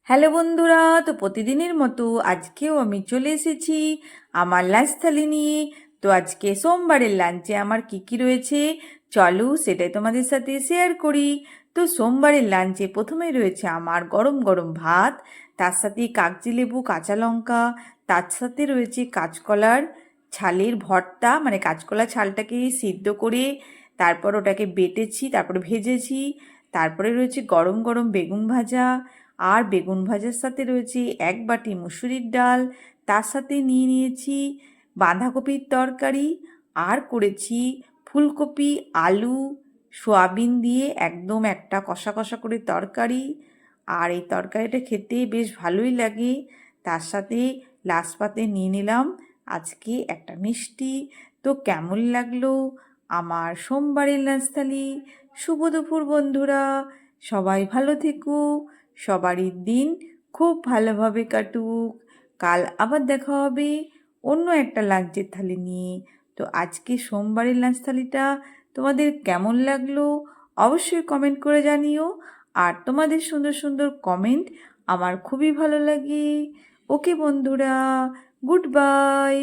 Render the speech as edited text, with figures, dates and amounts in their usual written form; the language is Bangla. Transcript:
হ্যালো বন্ধুরা, তো প্রতিদিনের মতো আজকেও আমি চলে এসেছি আমার লাঞ্চ থালি নিয়ে। তো আজকে সোমবারের লাঞ্চে আমার কি কি রয়েছে চলো সেটাই তোমাদের সাথে শেয়ার করি। তো সোমবারের লাঞ্চে প্রথমে রয়েছে আমার গরম গরম ভাত, তার সাথে কাগজি লেবু, কাঁচা লঙ্কা, তার সাথে রয়েছে কাঁচকলার ছালের ভর্তা, মানে কাঁচকলা ছালটাকে সিদ্ধ করে তারপর ওটাকে বেটেছি, তারপরে ভেজেছি। তারপরে রয়েছে গরম গরম বেগুন ভাজা, আর বেগুন ভাজার সাথে রয়েছে এক বাটি মুসুরির ডাল, তার সাথে নিয়ে নিয়েছি বাঁধাকপির তরকারি, আর করেছি ফুলকপি, আলু, সোয়াবিন দিয়ে একদম একটা কষা কষা করে তরকারি। আর এই তরকারিটা খেতে বেশ ভালোই লাগে। তার সাথে লাস্ট পাতে নিয়ে নিলাম আজকে একটা মিষ্টি। তো কেমন লাগলো আমার সোমবারের লাঞ্চ থালি? শুভ দুপুর বন্ধুরা, সবাই ভালো থেকো, সবারই দিন খুব ভালোভাবে কাটুক। কাল আবার দেখা হবে অন্য একটা লাঞ্চের থালি নিয়ে। তো আজকে সোমবারের লাঞ্চ থালিটা তোমাদের কেমন লাগলো অবশ্যই কমেন্ট করে জানিও। আর তোমাদের সুন্দর সুন্দর কমেন্ট আমার খুবই ভালো লাগে। ওকে বন্ধুরা, গুড বাই।